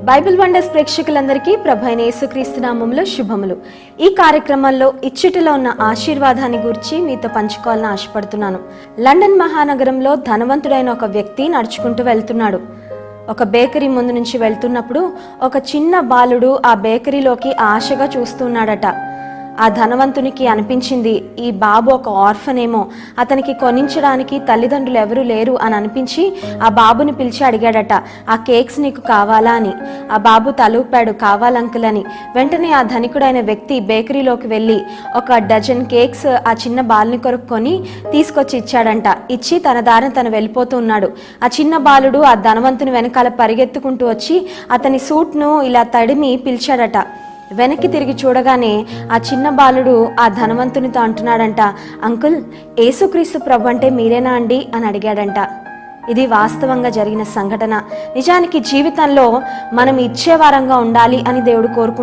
Bible wonders ప్రేక్షకులందరికీ ప్రభు అయిన యేసుక్రీస్తు నామములో శుభములు. ఈ కార్యక్రమంలో ఇచ్చుటలో ఉన్న ఆశీర్వాదాన్ని గురించి మీతో పంచుకోవాలని ఆశపడుతున్నాను. లండన్ మహానగరంలో ధనవంతుడైన ఒక వ్యక్తి నడుచుకుంటూ వెళ్తున్నాడు. ఒక బేకరీ ముందు నుంచి వెళ్తున్నప్పుడు ఒక చిన్న బాలుడు ఆ బేకరీలోకి ఆశగా చూస్తున్నాడట. ఆ ధనవంతునికి అనిపించింది, ఈ బాబు ఒక ఆర్ఫన్ ఏమో, అతనికి కొనించడానికి తల్లిదండ్రులు ఎవరు లేరు అని అనిపించి ఆ బాబుని పిలిచి అడిగాడట, ఆ కేక్స్ నీకు కావాలా అని. ఆ బాబు తలూపాడు, కావాలంకుల్ అని. వెంటనే ఆ ధనికుడైన వ్యక్తి బేకరీలోకి వెళ్ళి ఒక డజన్ కేక్స్ ఆ చిన్న బాలుని కొరకు కొని తీసుకొచ్చి ఇచ్చాడంట. ఇచ్చి తన దారిని తను వెళ్ళిపోతూ ఉన్నాడు. ఆ చిన్న బాలుడు ఆ ధనవంతుని వెనకాల పరిగెత్తుకుంటూ వచ్చి అతని సూట్ను ఇలా తడిమి పిలిచాడట. వెనక్కి తిరిగి చూడగానే ఆ చిన్న బాలుడు ఆ ధనవంతునితో అంటున్నాడంట, అంకుల్, యేసుక్రీస్తు ప్రభు అంటే మీరేనా అండి అని అడిగాడంట. ఇది వాస్తవంగా జరిగిన సంఘటన. నిజానికి జీవితంలో మనం ఇచ్చేవారంగా ఉండాలి అని దేవుడు కోరుకుంటున్నాడు.